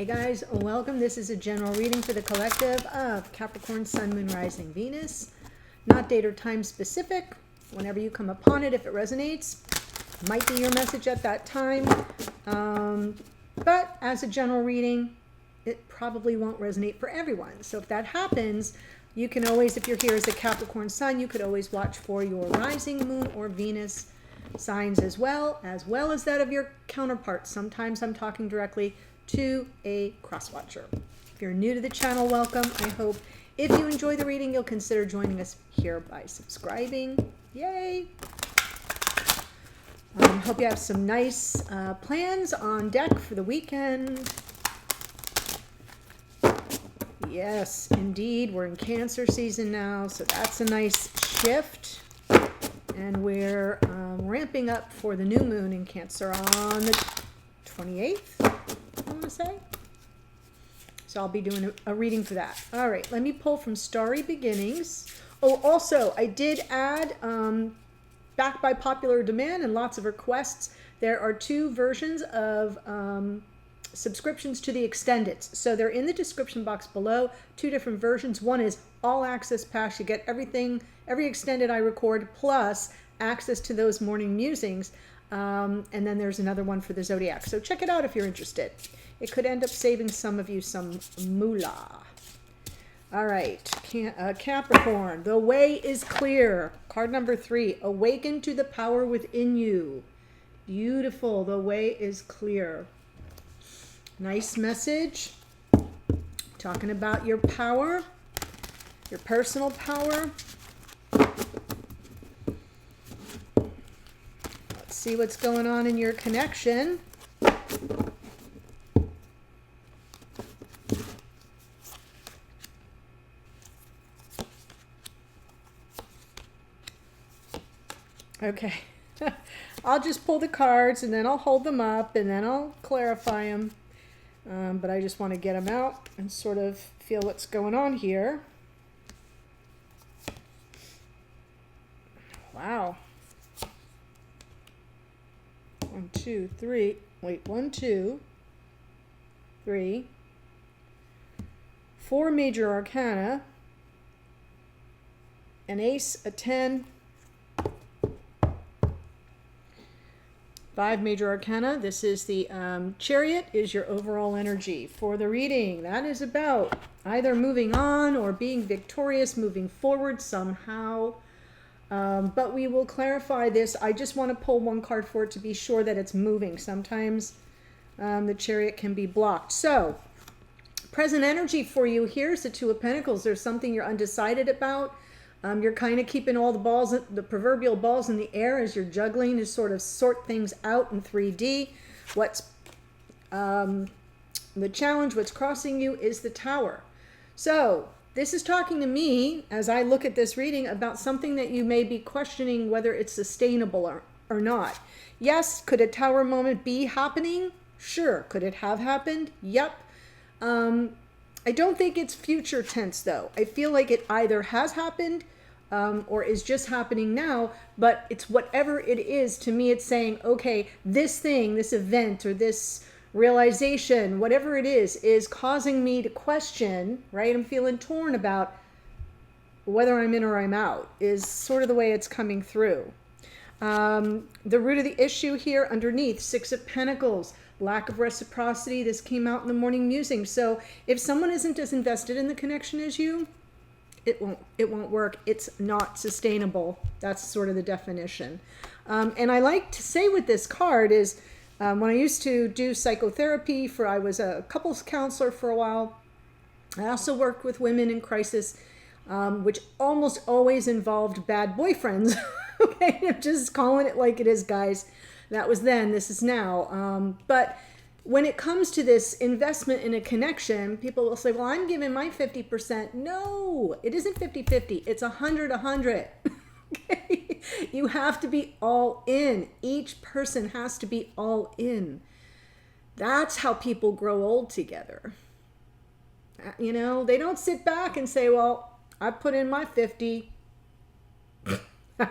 Hey guys, welcome. This is a general reading for the collective of Capricorn, Sun, Moon, Rising, Venus. Not date or time specific. Whenever you come upon it, if it resonates, might be your message at that time. But as a general reading, it probably won't resonate for everyone. So if that happens, you can always, if you're here as a Capricorn Sun, you could always watch for your rising, moon, or Venus signs as well as that of your counterpart. Sometimes I'm talking directly to a cross watcher. If you're new to the channel, welcome. I hope if you enjoy the reading, you'll consider joining us here by subscribing. Yay! Hope you have some nice plans on deck for the weekend. Yes, indeed. We're in Cancer season now, so that's a nice shift. And we're ramping up for the new moon in Cancer on the 28th. I want to say. So I'll be doing a reading for that. All right, let me pull from Starry Beginnings. Oh, also, I did add, back by popular demand and lots of requests, there are two versions of subscriptions to the extendeds. So they're in the description box below, two different versions. One is all access pass. You get everything, every extended I record, plus access to those morning musings. And then there's another one for the Zodiac. So check it out if you're interested. It could end up saving some of you some moolah. All right, Capricorn, the way is clear. Card number 3, awaken to the power within you. Beautiful, the way is clear. Nice message. Talking about your power, your personal power. Let's see what's going on in your connection. Okay, I'll just pull the cards and then I'll hold them up and then I'll clarify them. But I just want to get them out and sort of feel what's going on here. Wow. 1, 2, 3. Wait, 1, 2, 3. 4 major arcana. An ace, a 10. 5 major arcana. This is the Chariot is your overall energy for the reading. That is about either moving on or being victorious, moving forward somehow. But we will clarify this. I just want to pull one card for it to be sure that it's moving. Sometimes the Chariot can be blocked. So present energy for you, here's the 2 of Pentacles. There's something you're undecided about. You're kind of keeping all the balls, the proverbial balls in the air as you're juggling to sort of sort things out in 3D. What's the challenge, what's crossing you is the Tower. So this is talking to me as I look at this reading about something that you may be questioning whether it's sustainable or not. Yes, could a Tower moment be happening? Sure. Could it have happened? Yep. I don't think it's future tense, though. I feel like it either has happened or is just happening now, but it's whatever it is. To me, it's saying, okay, this thing, this event, or this realization, whatever it is causing me to question, right? I'm feeling torn about whether I'm in or I'm out, is sort of the way it's coming through. The root of the issue here underneath, 6 of Pentacles. Lack of reciprocity. This came out in the morning musing. So if someone isn't as invested in the connection as you, it won't work. It's not sustainable. That's sort of the definition. And I like to say with this card is when I used to do psychotherapy I was a couples counselor for a while. I also worked with women in crisis, which almost always involved bad boyfriends. Okay, I'm just calling it like it is, guys. That was then, this is now. But when it comes to this investment in a connection, people will say, well, I'm giving my 50%. No, it isn't 50-50. It's 100-100. Okay? You have to be all in. Each person has to be all in. That's how people grow old together. You know, they don't sit back and say, well, I put in my 50.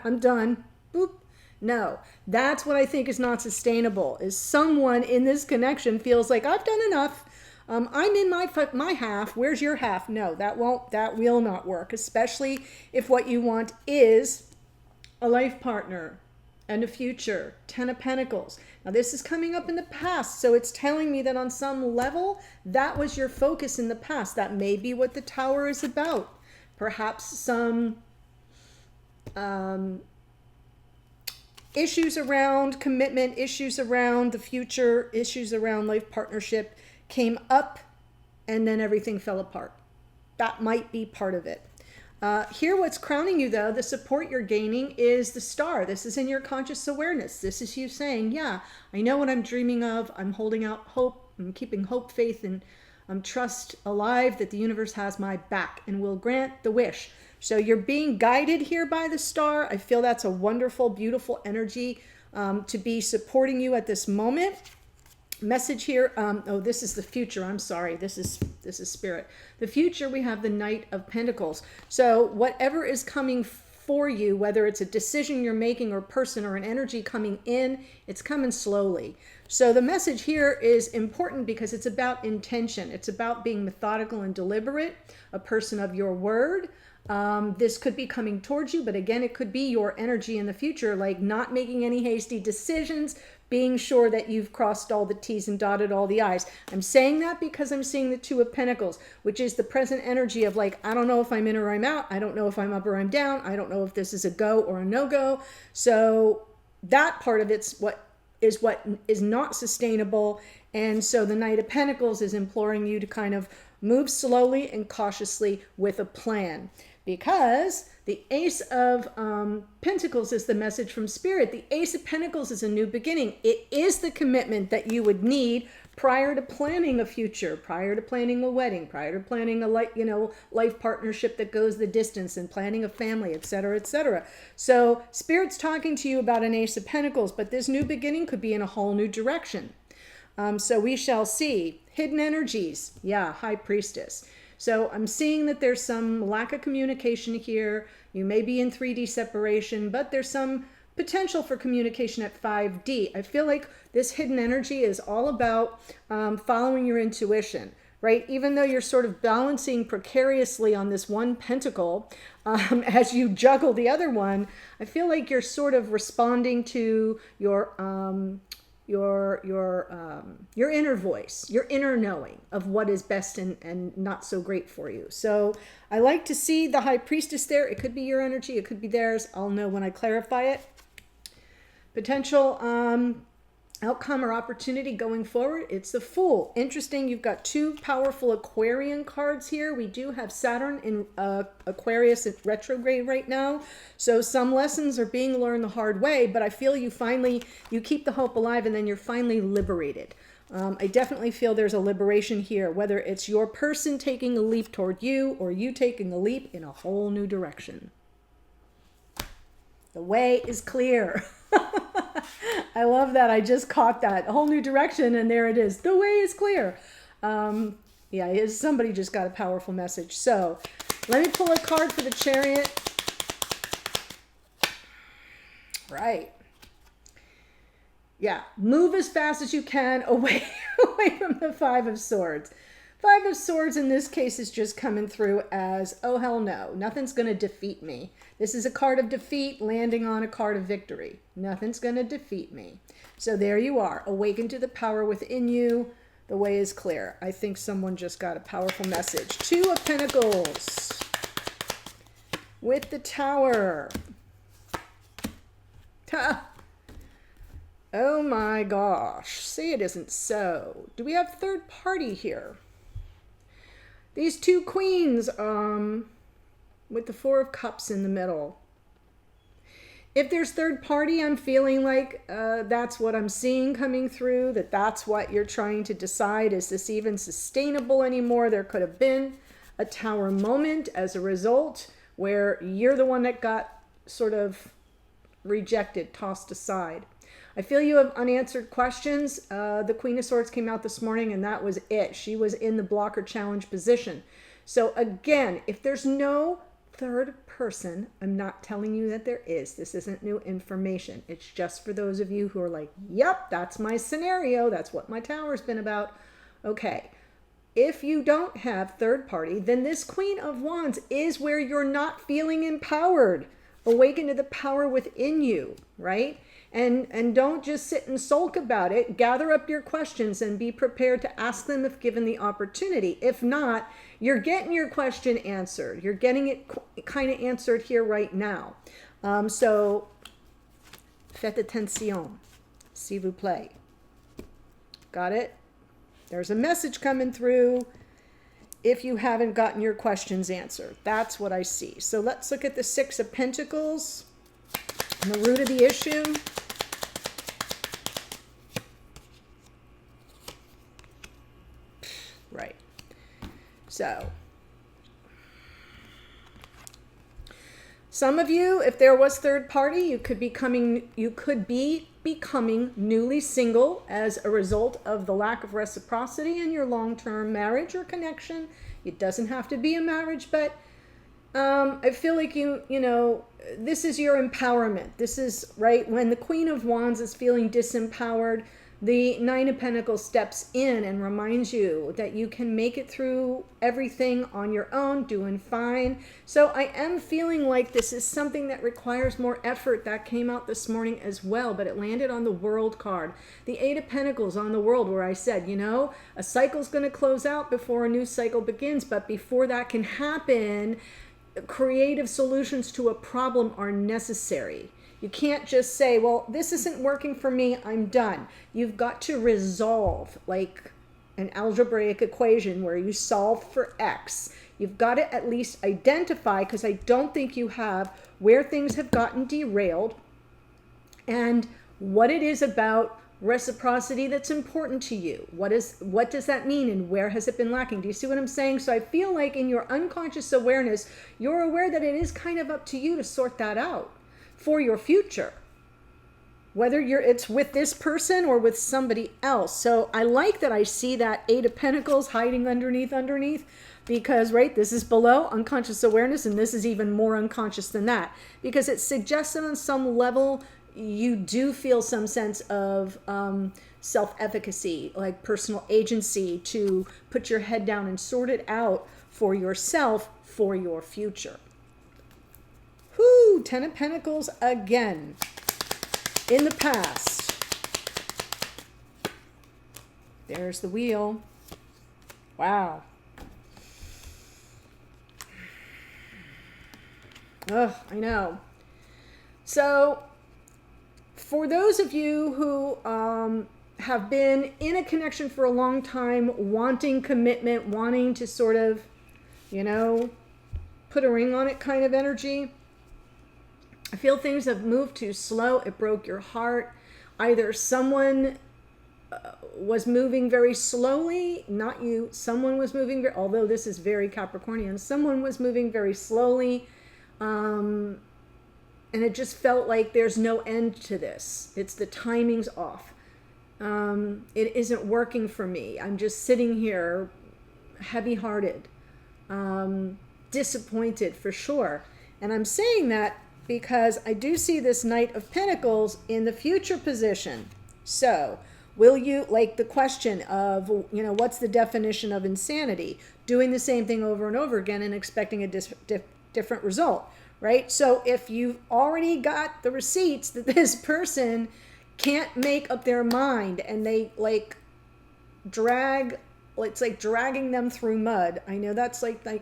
I'm done. Boop. No, that's what I think is not sustainable, is someone in this connection feels like I've done enough. I'm in my half. Where's your half? No, that will not work, especially if what you want is a life partner and a future. 10 of Pentacles. Now this is coming up in the past, so it's telling me that on some level that was your focus in the past. That may be what the Tower is about. Perhaps some issues around commitment, issues around the future, issues around life partnership came up and then everything fell apart. That might be part of it. Here, what's crowning you, though, the support you're gaining is the Star. This is in your conscious awareness. This is you saying, yeah, I know what I'm dreaming of. I'm holding out hope. I'm keeping hope, faith, and trust alive that the universe has my back and will grant the wish. So you're being guided here by the Star. I feel that's a wonderful, beautiful energy to be supporting you at this moment. Message here, oh, this is the future. I'm sorry. This is Spirit. The future, we have the Knight of Pentacles. So whatever is coming for you, whether it's a decision you're making or person or an energy coming in, it's coming slowly. So the message here is important because it's about intention. It's about being methodical and deliberate, a person of your word. This could be coming towards you, but again, it could be your energy in the future, like not making any hasty decisions, being sure that you've crossed all the T's and dotted all the I's. I'm saying that because I'm seeing the Two of Pentacles, which is the present energy of like, I don't know if I'm in or I'm out. I don't know if I'm up or I'm down. I don't know if this is a go or a no-go. So that part of it's what is not sustainable. And so the Knight of Pentacles is imploring you to kind of move slowly and cautiously with a plan. Because the Ace of Pentacles is the message from Spirit. The Ace of Pentacles is a new beginning. It is the commitment that you would need prior to planning a future, prior to planning a wedding, prior to planning a life partnership that goes the distance and planning a family, etc., etc. So Spirit's talking to you about an Ace of Pentacles, but this new beginning could be in a whole new direction. So we shall see. Hidden energies. Yeah, High Priestess. So I'm seeing that there's some lack of communication here. You may be in 3D separation, but there's some potential for communication at 5D. I feel like this hidden energy is all about following your intuition, right? Even though you're sort of balancing precariously on this one pentacle, as you juggle the other one, I feel like you're sort of responding to your inner voice, your inner knowing of what is best and not so great for you. So I like to see the High Priestess there. It could be your energy. It could be theirs. I'll know when I clarify it. Potential outcome or opportunity going forward. It's the Fool. Interesting. You've got two powerful Aquarian cards here. We do have Saturn in Aquarius at retrograde right now. So some lessons are being learned the hard way, but I feel you keep the hope alive and then you're finally liberated. I definitely feel there's a liberation here, whether it's your person taking a leap toward you or you taking a leap in a whole new direction. The way is clear. I love that. I just caught that. A whole new direction, and there it is. The way is clear. Yeah, somebody just got a powerful message. So let me pull a card for the Chariot. Right. Yeah, move as fast as you can away from the Five of Swords. Five of Swords in this case is just coming through as, oh hell no, nothing's going to defeat me. This is a card of defeat landing on a card of victory. Nothing's going to defeat me. So there you are, awaken to the power within you. The way is clear. I think someone just got a powerful message. Two of Pentacles with the Tower. Oh my gosh, say it isn't so. Do we have third party here? These two queens with the Four of Cups in the middle. If there's third party, I'm feeling like that's what I'm seeing coming through, that's what you're trying to decide. Is this even sustainable anymore? There could have been a Tower moment as a result where you're the one that got sort of rejected, tossed aside. I feel you have unanswered questions. The Queen of Swords came out this morning and that was it. She was in the blocker challenge position. So again, if there's no third person, I'm not telling you that there is. This isn't new information. It's just for those of you who are like, yep, that's my scenario. That's what my Tower's been about. Okay. if you don't have third party, then this Queen of Wands is where you're not feeling empowered. Awaken to the power within you, right? And don't just sit and sulk about it. Gather up your questions and be prepared to ask them if given the opportunity. If not, you're getting your question answered. You're getting it kind of answered here right now. So, faites attention, s'il vous plaît. Got it? There's a message coming through if you haven't gotten your questions answered. That's what I see. So let's look at the Six of Pentacles and the root of the issue. Right. So, some of you, if there was third party, you could be becoming newly single as a result of the lack of reciprocity in your long-term marriage or connection. It doesn't have to be a marriage, but I feel like you know, this is your empowerment. This is, right, when the Queen of Wands is feeling disempowered, the Nine of Pentacles steps in and reminds you that you can make it through everything on your own, doing fine. So I am feeling like this is something that requires more effort. That came out this morning as well, but it landed on the World card. The Eight of Pentacles on the World, where I said, you know, a cycle's going to close out before a new cycle begins, but before that can happen, creative solutions to a problem are necessary. You can't just say, well, this isn't working for me, I'm done. You've got to resolve, like an algebraic equation where you solve for X. You've got to at least identify, because I don't think you have, where things have gotten derailed and what it is about reciprocity that's important to you. What does that mean, and where has it been lacking? Do you see what I'm saying? So I feel like in your unconscious awareness, you're aware that it is kind of up to you to sort that out for your future, whether it's with this person or with somebody else. So I like that I see that Eight of Pentacles hiding underneath, because, right, this is below unconscious awareness, and this is even more unconscious than that, because it suggests that on some level you do feel some sense of self-efficacy, like personal agency to put your head down and sort it out for yourself, for your future. Whoo, Ten of Pentacles again. In the past. There's the Wheel. Wow. Ugh, I know. So, for those of you who have been in a connection for a long time, wanting commitment, wanting to sort of, you know, put a ring on it kind of energy, I feel things have moved too slow. It broke your heart. Either someone was moving very slowly, not you, someone was moving, although this is very Capricornian, someone was moving very slowly, and it just felt like there's no end to this. It's the timing's off. It isn't working for me. I'm just sitting here heavy-hearted, disappointed for sure. And I'm saying that because I do see this Knight of Pentacles in the future position. So, will you, like the question of, you know, what's the definition of insanity? Doing the same thing over and over again and expecting a different result, right? So if you've already got the receipts that this person can't make up their mind and they like drag, it's like dragging them through mud. I know that's like the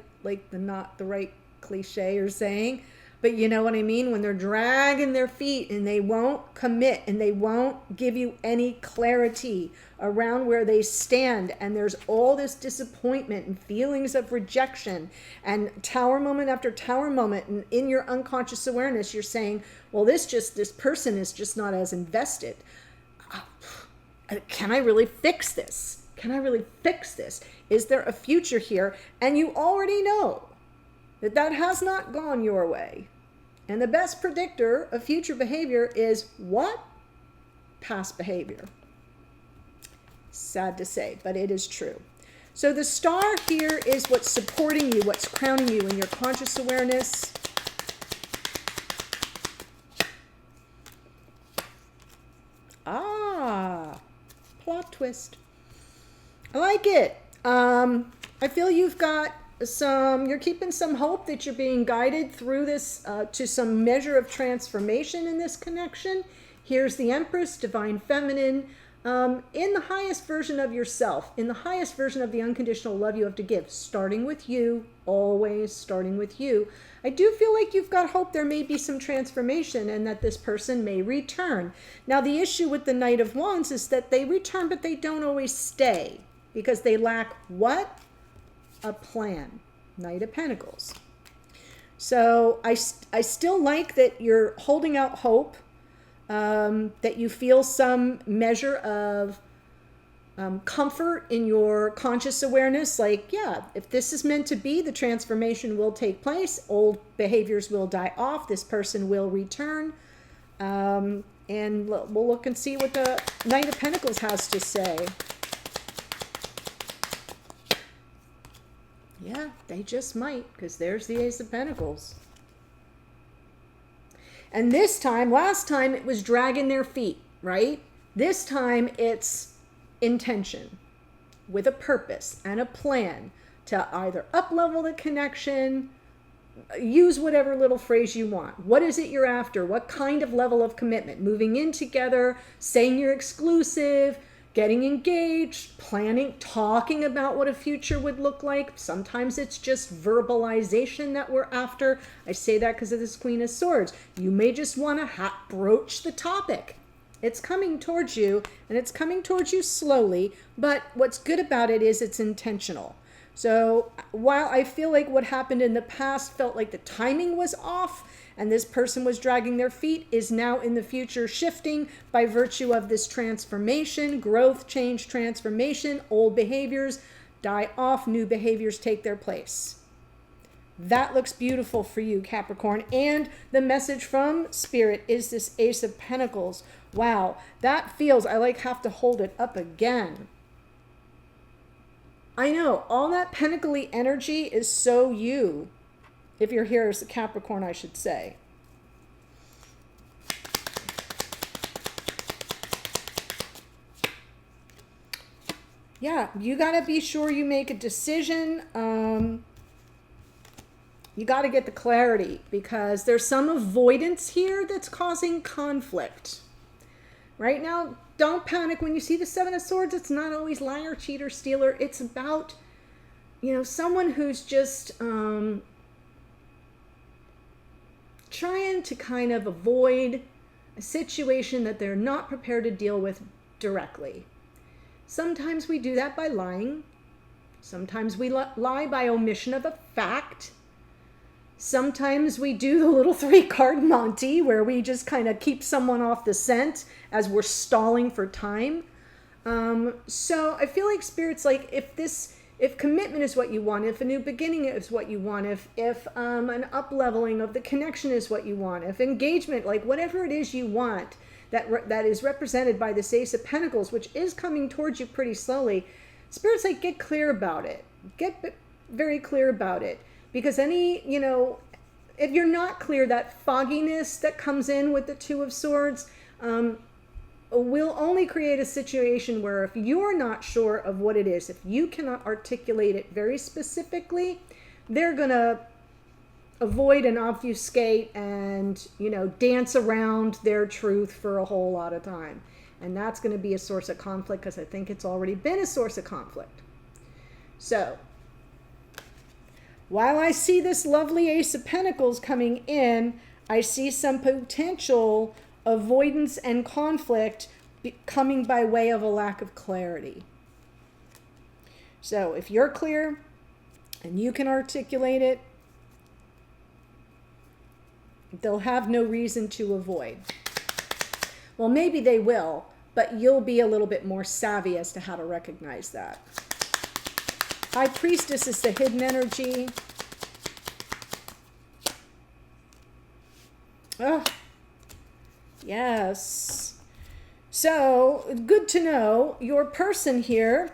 not the right cliche or saying, but you know what I mean? When they're dragging their feet and they won't commit and they won't give you any clarity around where they stand, and there's all this disappointment and feelings of rejection and tower moment after tower moment, and in your unconscious awareness you're saying, well, this person is just not as invested. Can I really fix this? Can I really fix this? Is there a future here? And you already know that has not gone your way. And the best predictor of future behavior is what? Past behavior. Sad to say, but it is true. So the star here is what's supporting you, what's crowning you in your conscious awareness. Ah, plot twist. I like it. I feel you've got you're keeping some hope that you're being guided through this to some measure of transformation in this connection. Here's the Empress, Divine Feminine, in the highest version of yourself, in the highest version of the unconditional love you have to give, starting with you, always starting with you. I do feel like you've got hope there may be some transformation and that this person may return. Now, the issue with the Knight of Wands is that they return, but they don't always stay because they lack what? A plan. Knight of Pentacles. So I still like that you're holding out hope, that you feel some measure of comfort in your conscious awareness. Like, yeah, if this is meant to be, the transformation will take place. Old behaviors will die off. This person will return. And we'll look and see what the Knight of Pentacles has to say. Yeah, they just might, because there's the Ace of Pentacles. And this time, last time it was dragging their feet, right? This time it's intention with a purpose and a plan to either up-level the connection, use whatever little phrase you want. What is it you're after? What kind of level of commitment? Moving in together, saying you're exclusive, getting engaged, planning, talking about what a future would look like. Sometimes it's just verbalization that we're after. I say that because of this Queen of Swords. You may just want to broach the topic. It's coming towards you, and it's coming towards you slowly, but what's good about it is it's intentional. So while I feel like what happened in the past felt like the timing was off, and this person was dragging their feet, is now in the future shifting by virtue of this transformation, growth, change, transformation. Old behaviors die off, new behaviors take their place. That looks beautiful for you, Capricorn. And the message from Spirit is this Ace of Pentacles. Wow, that feels, I have to hold it up again. I know, all that pentacly energy is so you. If you're here as a Capricorn, I should say. Yeah, you got to be sure you make a decision. You got to get the clarity because there's some avoidance here that's causing conflict. Right now, don't panic when you see the Seven of Swords. It's not always liar, cheater, stealer. It's about, someone who's just trying to kind of avoid a situation that they're not prepared to deal with directly. Sometimes we do that by lying. Sometimes we lie by omission of a fact. Sometimes we do the little 3-card Monty where we just kind of keep someone off the scent as we're stalling for time. So I feel like Spirit's like, if commitment is what you want, if a new beginning is what you want, if an up-leveling of the connection is what you want, if engagement, like whatever it is you want, that is represented by this Ace of Pentacles, which is coming towards you pretty slowly, Spirit's like, get clear about it. Get very clear about it. Because if you're not clear, that fogginess that comes in with the Two of Swords will only create a situation where if you're not sure of what it is, if you cannot articulate it very specifically, they're going to avoid and obfuscate and, dance around their truth for a whole lot of time. And that's going to be a source of conflict because I think it's already been a source of conflict. So, while I see this lovely Ace of Pentacles coming in, I see some potential avoidance and conflict coming by way of a lack of clarity. So if you're clear and you can articulate it, they'll have no reason to avoid. Well, maybe they will, but you'll be a little bit more savvy as to how to recognize that. High Priestess is the hidden energy. Oh, yes. So, good to know. Your person here,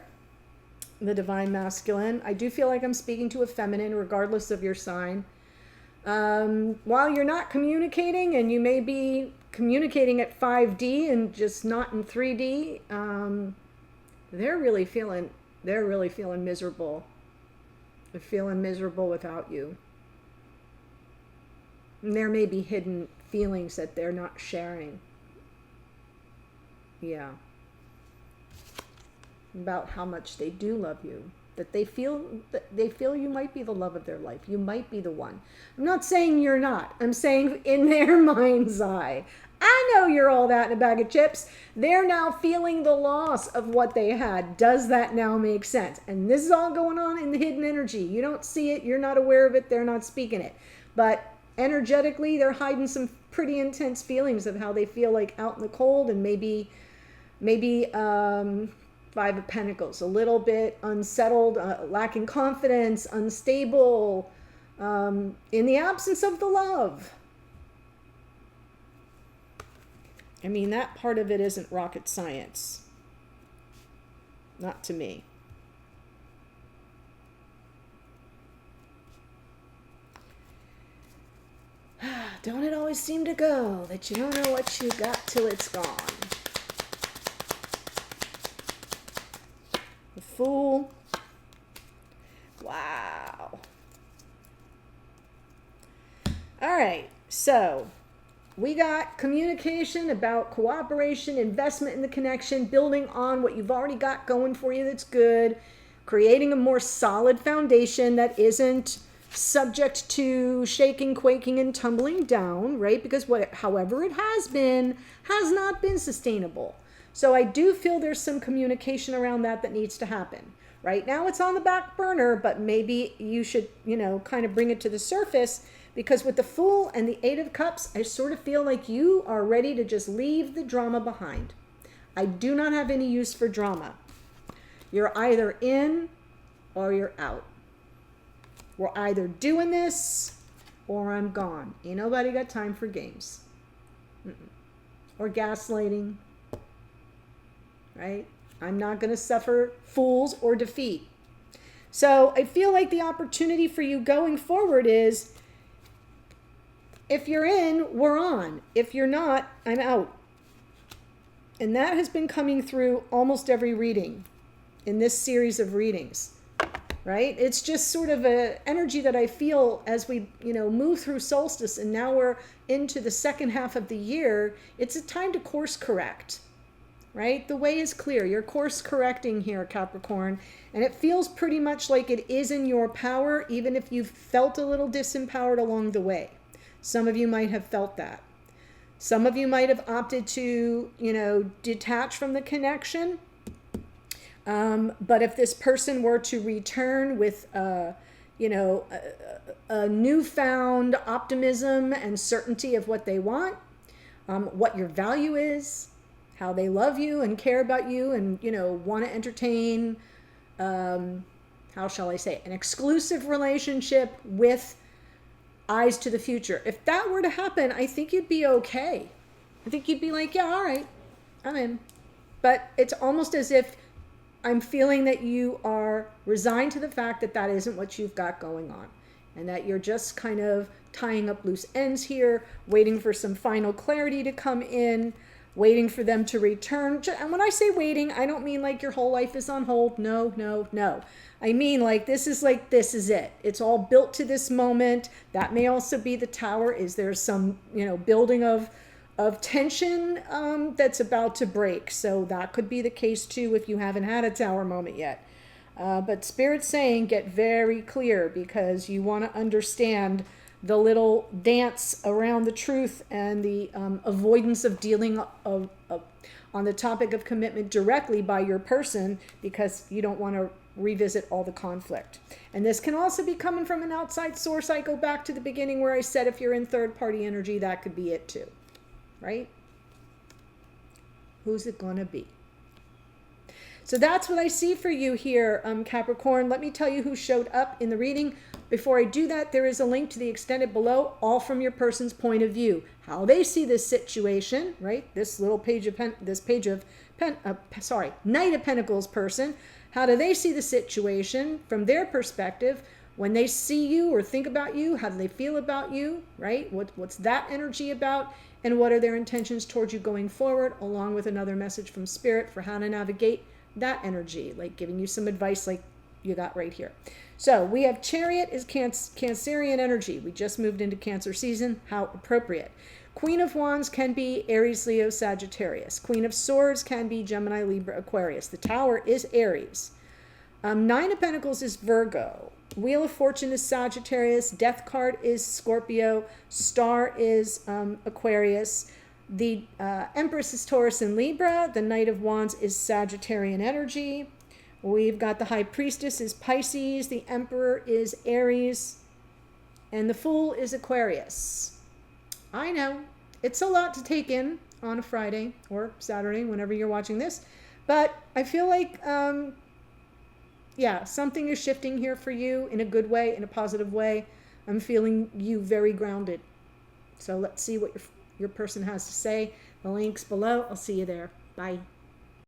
the Divine Masculine, I do feel like I'm speaking to a feminine regardless of your sign. While you're not communicating, and you may be communicating at 5D and just not in 3D, they're really feeling They're really feeling miserable. They're feeling miserable without you. And there may be hidden feelings that they're not sharing. Yeah. About how much they do love you. That they feel you might be the love of their life. You might be the one. I'm not saying you're not. I'm saying in their mind's eye. I know you're all that in a bag of chips. They're now feeling the loss of what they had. Does that now make sense? And this is all going on in the hidden energy. You don't see it. You're not aware of it. They're not speaking it. But energetically, they're hiding some pretty intense feelings of how they feel like out in the cold, and maybe Five of Pentacles, a little bit unsettled, lacking confidence, unstable, in the absence of the love. I mean, that part of it isn't rocket science. Not to me. Don't it always seem to go that you don't know what you got till it's gone? The Fool. Wow. All right, so we got communication about cooperation, investment in the connection, building on what you've already got going for you that's good, creating a more solid foundation that isn't subject to shaking, quaking, and tumbling down, right? Because however it has not been sustainable. So I do feel there's some communication around that needs to happen. Right now it's on the back burner, but maybe you should, kind of bring it to the surface, because with the Fool and the Eight of Cups, I sort of feel like you are ready to just leave the drama behind. I do not have any use for drama. You're either in or you're out. We're either doing this or I'm gone. Ain't nobody got time for games. Or gaslighting. Right? I'm not going to suffer fools or defeat. So I feel like the opportunity for you going forward is, if you're in, we're on. If you're not, I'm out. And that has been coming through almost every reading in this series of readings. Right? It's just sort of an energy that I feel as we, move through solstice, and now we're into the second half of the year. It's a time to course correct, right? The way is clear. You're course correcting here, Capricorn, and it feels pretty much like it is in your power, even if you've felt a little disempowered along the way. Some of you might have felt that. Some of you might have opted to, detach from the connection. But if this person were to return with, a newfound optimism and certainty of what they want, what your value is, how they love you and care about you, and, want to entertain, how shall I say, an exclusive relationship with eyes to the future. If that were to happen, I think you'd be okay. I think you'd be like, yeah, all right, I'm in. But it's almost as if I'm feeling that you are resigned to the fact that that isn't what you've got going on, and that you're just kind of tying up loose ends here, waiting for some final clarity to come in, waiting for them to return. And when I say waiting, I don't mean like your whole life is on hold. No. I mean like this is it. It's all built to this moment. That may also be the Tower. Is there some, building of tension that's about to break? So that could be the case too if you haven't had a Tower moment yet. But Spirit's saying get very clear, because you want to understand the little dance around the truth and the avoidance of dealing on the topic of commitment directly by your person, because you don't want to revisit all the conflict. And this can also be coming from an outside source. I go back to the beginning where I said if you're in third party energy, that could be it too. Right? Who's it gonna be? So that's what I see for you here, Capricorn. Let me tell you who showed up in the reading. Before I do that, there is a link to the extended below, all from your person's point of view. How they see this situation, right? This little page of Knight of Pentacles person. How do they see the situation from their perspective? When they see you or think about you, how do they feel about you, right? What's that energy about? And what are their intentions towards you going forward, along with another message from Spirit for how to navigate that energy, like giving you some advice like you got right here. So we have Chariot is Cancerian energy. We just moved into Cancer season. How appropriate. Queen of Wands can be Aries, Leo, Sagittarius. Queen of Swords can be Gemini, Libra, Aquarius. The Tower is Aries. Nine of Pentacles is Virgo. Wheel of Fortune is Sagittarius. Death card is Scorpio. Star is Aquarius. The Empress is Taurus and Libra. The Knight of Wands is Sagittarian energy. We've got the High Priestess is Pisces. The Emperor is Aries. And the Fool is Aquarius. I know, it's a lot to take in on a Friday or Saturday, whenever you're watching this. But I feel like, something is shifting here for you in a good way, in a positive way. I'm feeling you very grounded. So let's see what your person has to say. The link's below. I'll see you there. Bye.